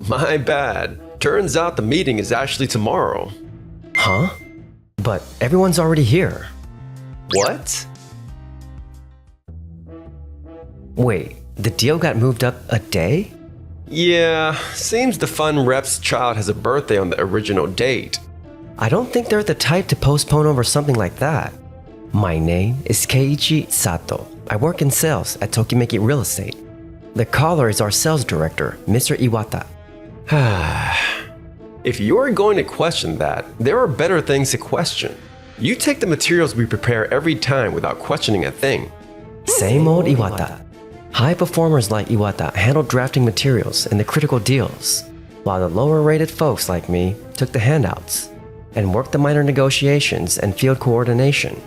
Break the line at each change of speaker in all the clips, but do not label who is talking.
My bad. Turns out the meeting is actually tomorrow.
Huh? But everyone's already here.
What?
Wait, the deal got moved up a day?
Yeah, seems the fun rep's child has a birthday on the original date.
I don't think they're the type to postpone over something like that. My name is Keiichi Sato. I work in sales at Tokimeki Real Estate. The caller is our sales director, Mr. Iwata.
If you're going to question that, there are better things to question. You take the materials we prepare every time without questioning a thing.
Same old Iwata. High performers like Iwata handled drafting materials and the critical deals, while the lower rated folks like me took the handouts and worked the minor negotiations and field coordination.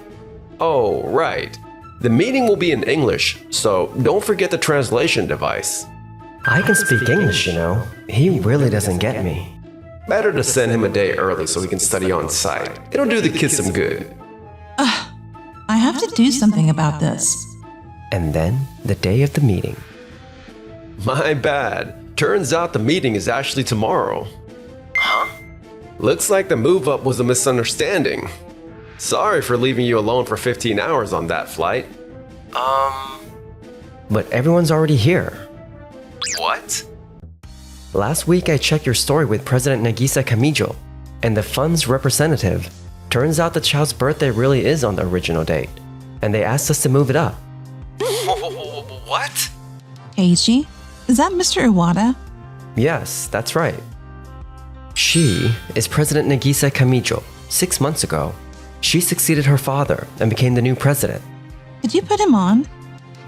Oh, right. The meeting will be in English, so don't forget the translation device.
I can speak English, you know. He really doesn't get me.
Better to send him a day early so he can study on site. It'll do the kids some good.
I have to do something about this.
And then, the day of the meeting.
My bad. Turns out the meeting is actually tomorrow.
Huh?
Looks like the move up was a misunderstanding. Sorry for leaving you alone for 15 hours on that flight.
But everyone's already here.
What?
Last week I checked your story with President Nagisa Kamijo, and the fund's representative. Turns out the child's birthday really is on the original date, and they asked us to move it up.
What?
Keiichi, is that Mr. Iwata?
Yes, that's right. She is President Nagisa Kamijo. 6 months ago, she succeeded her father and became the new president.
Could you put him on?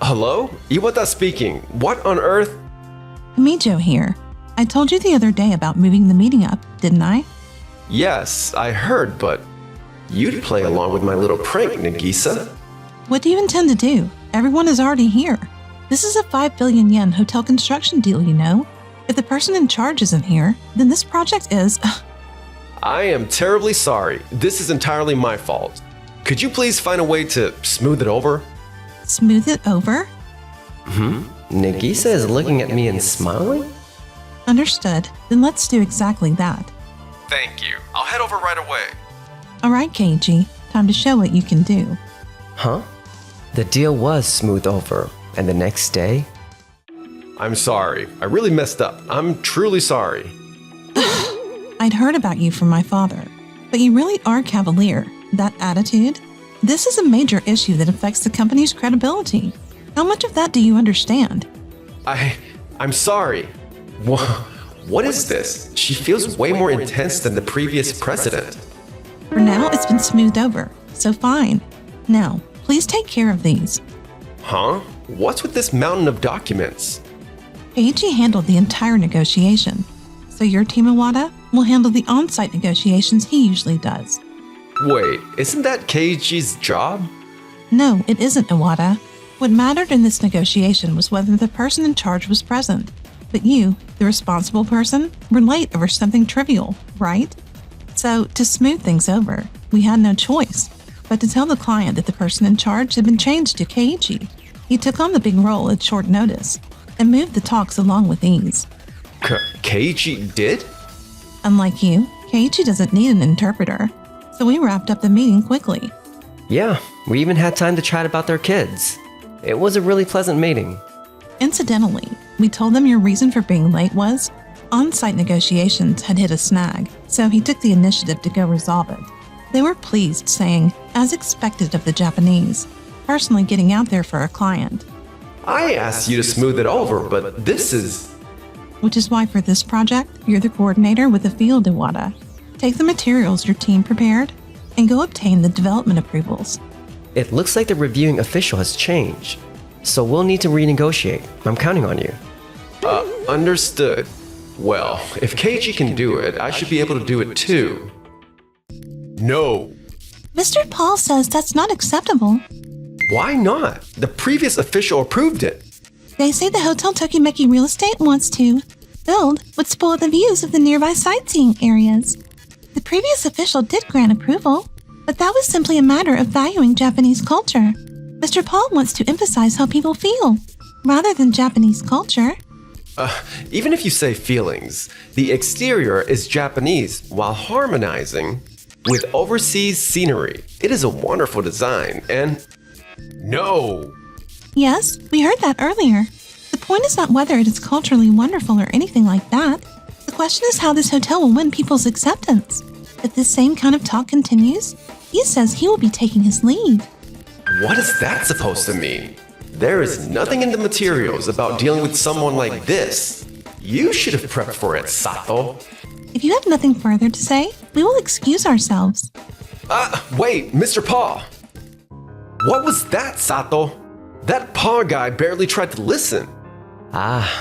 Hello? Iwata speaking. What on earth?
Kamijo here. I told you the other day about moving the meeting up, didn't I?
Yes, I heard, but you'd play along with my little prank, Nagisa.
What do you intend to do? Everyone is already here. This is a 5 billion yen hotel construction deal, you know. If the person in charge isn't here, then this project is…
I am terribly sorry. This is entirely my fault. Could you please find a way to smooth it over?
Smooth it over?
Nagisa is looking at me and smiling?
Understood. Then let's do exactly that.
Thank you. I'll head over right away.
Alright, Keiichi. Time to show what you can do.
Huh? The deal was smoothed over, and the next day…
I'm sorry. I really messed up. I'm truly sorry.
I'd heard about you from my father, but you really are cavalier. That attitude? This is a major issue that affects the company's credibility. How much of that do you understand?
I'm sorry. What is this? She feels way more intense than the previous president.
For now, it's been smoothed over, so fine. Now, please take care of these.
Huh? What's with this mountain of documents?
Keiichi handled the entire negotiation, so your team Iwata will handle the on-site negotiations he usually does.
Wait, isn't that Keiichi's job?
No, it isn't, Iwata. What mattered in this negotiation was whether the person in charge was present. But you, the responsible person, were late over something trivial, right? So, to smooth things over, we had no choice but to tell the client that the person in charge had been changed to Keiichi. He took on the big role at short notice and moved the talks along with ease.
Keiichi did?
Unlike you, Keiichi doesn't need an interpreter, so we wrapped up the meeting quickly.
Yeah, we even had time to chat about their kids. It was a really pleasant meeting.
Incidentally, we told them your reason for being late was on-site negotiations had hit a snag, so he took the initiative to go resolve it. They were pleased, saying, as expected of the Japanese, personally getting out there for a client.
I asked you to smooth it over, but this is…
Which is why for this project, you're the coordinator with the field, Iwata. Take the materials your team prepared and go obtain the development approvals.
It looks like the reviewing official has changed, so we'll need to renegotiate. I'm counting on you.
Understood. Well, if Keiichi can do it, I should be able to do it too. No.
Mr. Paul says that's not acceptable.
Why not? The previous official approved it.
They say the Hotel Tokimeki Real Estate wants to build would spoil the views of the nearby sightseeing areas. The previous official did grant approval, but that was simply a matter of valuing Japanese culture. Mr. Paul wants to emphasize how people feel, rather than Japanese culture.
Even if you say feelings, the exterior is Japanese while harmonizing with overseas scenery. It is a wonderful design and... No!
Yes, we heard that earlier. The point is not whether it is culturally wonderful or anything like that. The question is how this hotel will win people's acceptance. If this same kind of talk continues, he says he will be taking his lead.
What is that supposed to mean? There is nothing in the materials about dealing with someone like this. You should have prepped for it, Sato.
If you have nothing further to say, we will excuse ourselves.
Wait, Mr. Paw. What was that, Sato? That Paw guy barely tried to listen.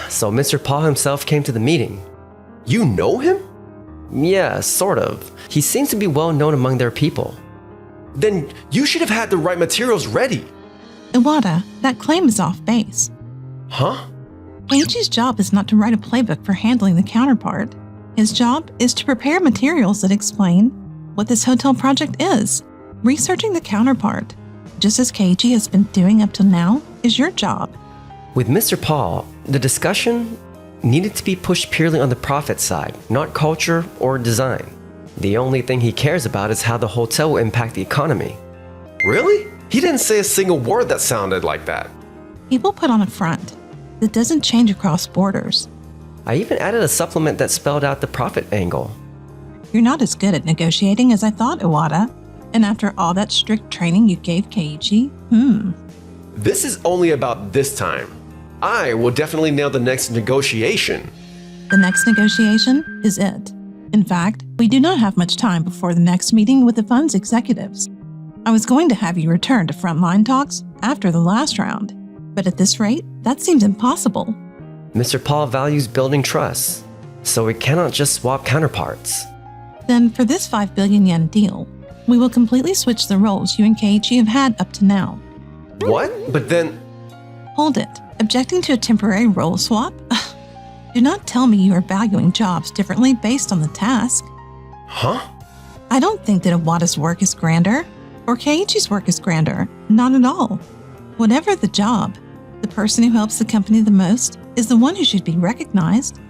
So Mr. Paul himself came to the meeting.
You know him?
Yeah, sort of. He seems to be well known among their people.
Then you should have had the right materials ready.
Iwata, that claim is off base.
Huh?
Keiichi's job is not to write a playbook for handling the counterpart. His job is to prepare materials that explain what this hotel project is. Researching the counterpart, just as Keiichi has been doing up till now, is your job.
With Mr. Paul, the discussion needed to be pushed purely on the profit side, not culture or design. The only thing he cares about is how the hotel will impact the economy.
Really? He didn't say a single word that sounded like that.
People put on a front that doesn't change across borders.
I even added a supplement that spelled out the profit angle.
You're not as good at negotiating as I thought, Iwata. And after all that strict training you gave Keiichi,
This is only about this time. I will definitely nail the next negotiation.
The next negotiation is it. In fact, we do not have much time before the next meeting with the fund's executives. I was going to have you return to frontline talks after the last round, but at this rate, that seems impossible.
Mr. Paul values building trust, so we cannot just swap counterparts.
Then for this 5 billion yen deal, we will completely switch the roles you and Keiichi have had up to now.
What? But then...
Hold it. Objecting to a temporary role swap? Do not tell me you are valuing jobs differently based on the task.
Huh?
I don't think that Iwata's work is grander, or Keiichi's work is grander. Not at all. Whatever the job, the person who helps the company the most is the one who should be recognized.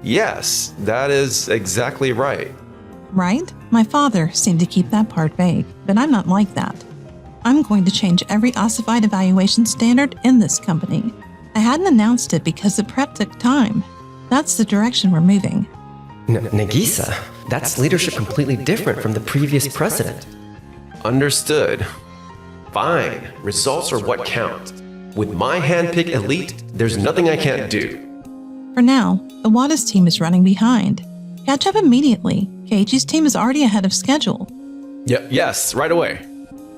Yes, that is exactly right.
Right? My father seemed to keep that part vague, but I'm not like that. I'm going to change every ossified evaluation standard in this company. I hadn't announced it because the prep took time. That's the direction we're moving.
Nagisa, that's leadership completely different from the previous president.
Understood. Fine, results are what count. With my handpicked elite, there's nothing I can't do.
For now, Iwata's team is running behind. Catch up immediately. Keiichi's team is already ahead of schedule.
Yes, right away.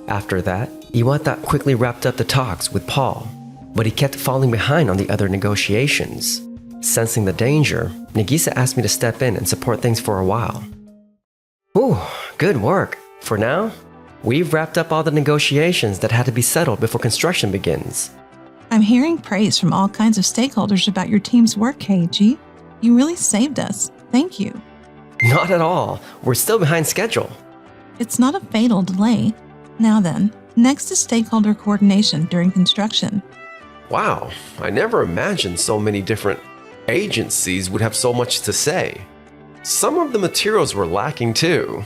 After that, Iwata quickly wrapped up the talks with Paul, but he kept falling behind on the other negotiations. Sensing the danger, Nagisa asked me to step in and support things for a while. Ooh, good work. For now, we've wrapped up all the negotiations that had to be settled before construction begins.
I'm hearing praise from all kinds of stakeholders about your team's work, Keiichi. You really saved us. Thank you.
Not at all. We're still behind schedule.
It's not a fatal delay. Now then, next is stakeholder coordination during construction.
Wow, I never imagined so many different agencies would have so much to say. Some of the materials were lacking too,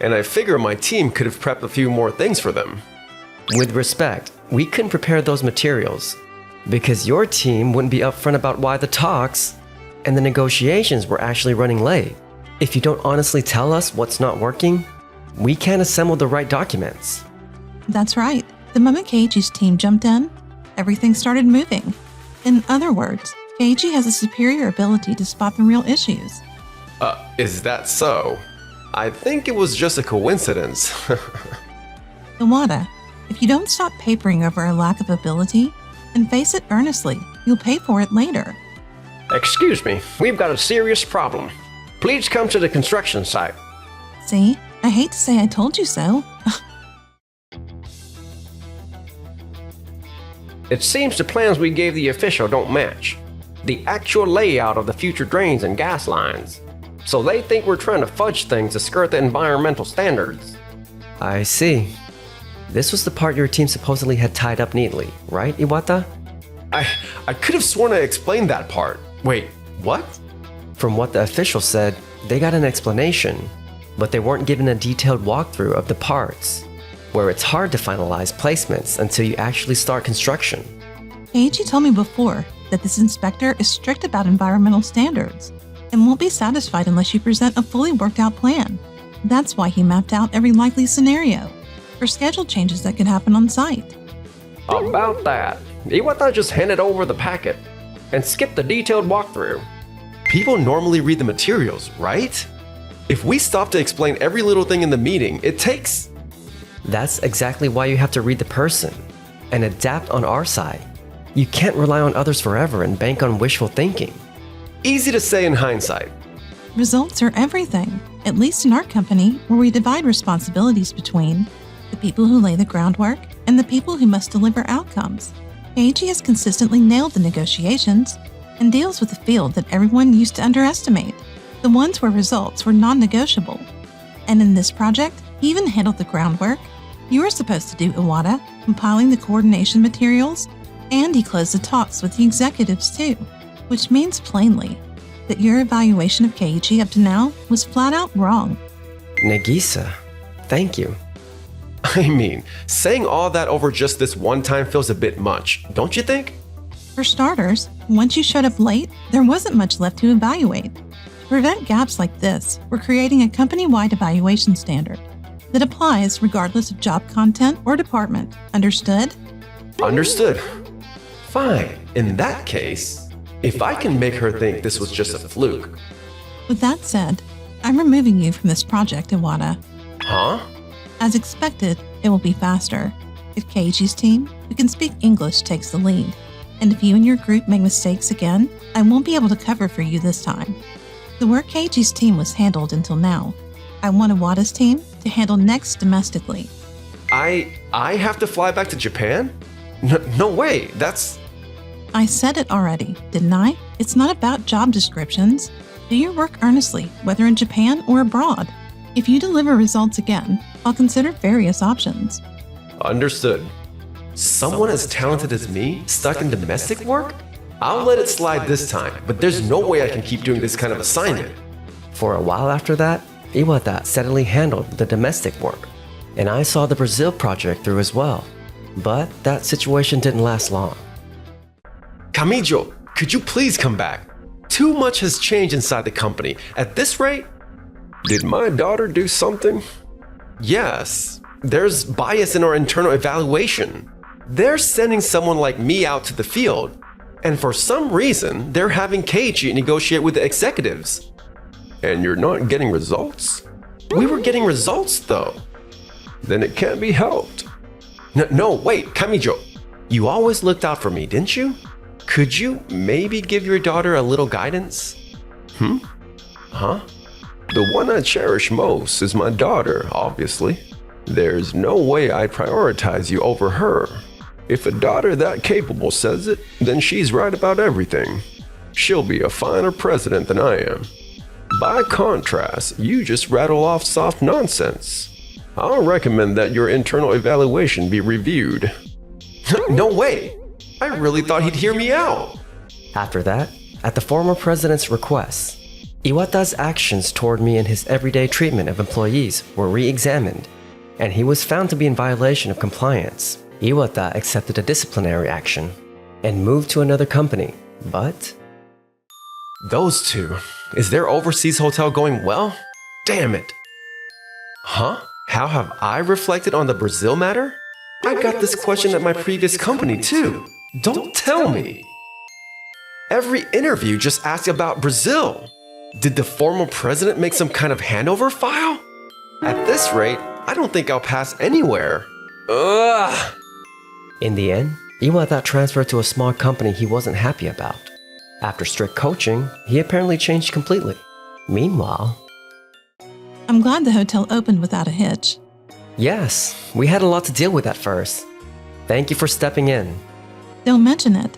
and I figure my team could have prepped a few more things for them.
With respect, we couldn't prepare those materials because your team wouldn't be upfront about why the talks and the negotiations were actually running late. If you don't honestly tell us what's not working, we can't assemble the right documents.
That's right. The moment Keiichi's team jumped in, everything started moving. In other words, Keiichi has a superior ability to spot the real issues.
Is that so? I think it was just a coincidence.
Iwata, if you don't stop papering over a lack of ability and face it earnestly, you'll pay for it later.
Excuse me, we've got a serious problem. Please come to the construction site.
See, I hate to say I told you so.
It seems the plans we gave the official don't match the actual layout of the future drains and gas lines. So they think we're trying to fudge things to skirt the environmental standards.
I see. This was the part your team supposedly had tied up neatly, right, Iwata?
I could have sworn I explained that part. Wait, what?
From what the official said, they got an explanation, but they weren't given a detailed walkthrough of the parts, where it's hard to finalize placements until you actually start construction.
Keiichi told me before that this inspector is strict about environmental standards and won't be satisfied unless you present a fully worked out plan. That's why he mapped out every likely scenario for schedule changes that could happen on site.
About that, Iwata just handed over the packet and skipped the detailed walkthrough.
People normally read the materials, right? If we stop to explain every little thing in the meeting, it takes...
That's exactly why you have to read the person and adapt on our side. You can't rely on others forever and bank on wishful thinking.
Easy to say in hindsight.
Results are everything, at least in our company, where we divide responsibilities between the people who lay the groundwork and the people who must deliver outcomes. Keiichi has consistently nailed the negotiations and deals with a field that everyone used to underestimate, the ones where results were non-negotiable. And in this project, he even handled the groundwork. You were supposed to do Iwata, compiling the coordination materials, and he closed the talks with the executives too, which means plainly that your evaluation of Keiichi up to now was flat out wrong.
Nagisa, thank you.
I mean, saying all that over just this one time feels a bit much, don't you think?
For starters, once you showed up late, there wasn't much left to evaluate. To prevent gaps like this, we're creating a company-wide evaluation standard that applies regardless of job content or department. Understood?
Understood. Fine. In that case, if I can make her think this was just a fluke.
With that said, I'm removing you from this project, Iwata.
Huh?
As expected, it will be faster. If Keiichi's team, who can speak English, takes the lead, and if you and your group make mistakes again, I won't be able to cover for you this time. The work Keiichi's team was handled until now. I want Iwata's team to handle next domestically.
I have to fly back to Japan? No way, that's...
I said it already, didn't I? It's not about job descriptions. Do your work earnestly, whether in Japan or abroad. If you deliver results again, I'll consider various options.
Understood. Someone as talented as me, stuck in domestic work? I'll let it slide this time, but there's no way I can keep doing this kind of assignment.
For a while after that, Iwata steadily handled the domestic work, and I saw the Brazil project through as well. But that situation didn't last long.
Kamijo, could you please come back? Too much has changed inside the company. At this rate...
Did my daughter do something?
Yes. There's bias in our internal evaluation. They're sending someone like me out to the field, and for some reason, they're having Keiichi negotiate with the executives.
And you're not getting results?
We were getting results, though.
Then it can't be helped.
No, wait, Kamijo. You always looked out for me, didn't you? Could you maybe give your daughter a little guidance? Huh?
The one I cherish most is my daughter, obviously. There's no way I'd prioritize you over her. If a daughter that capable says it, then she's right about everything. She'll be a finer president than I am. By contrast, you just rattle off soft nonsense. I'll recommend that your internal evaluation be reviewed.
No way! I really thought he'd hear me out.
After that, at the former president's request, Iwata's actions toward me and his everyday treatment of employees were re-examined, and he was found to be in violation of compliance. Iwata accepted a disciplinary action and moved to another company, but...
Those two. Is their overseas hotel going well? Damn it. Huh? How have I reflected on the Brazil matter? I got this question at my previous company too. Don't tell me. Every interview just asked about Brazil. Did the former president make some kind of handover file? At this rate, I don't think I'll pass anywhere. Ugh.
In the end, Iwata transferred to a small company he wasn't happy about. After strict coaching, he apparently changed completely. Meanwhile...
I'm glad the hotel opened without a hitch.
Yes, we had a lot to deal with at first. Thank you for stepping in.
Don't mention it.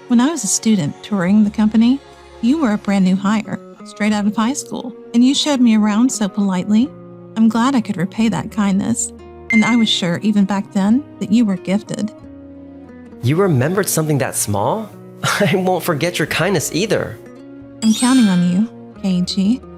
When I was a student touring the company, you were a brand new hire, straight out of high school, and you showed me around so politely. I'm glad I could repay that kindness, and I was sure even back then that you were gifted.
You remembered something that small? I won't forget your kindness either.
I'm counting on you, Keiji.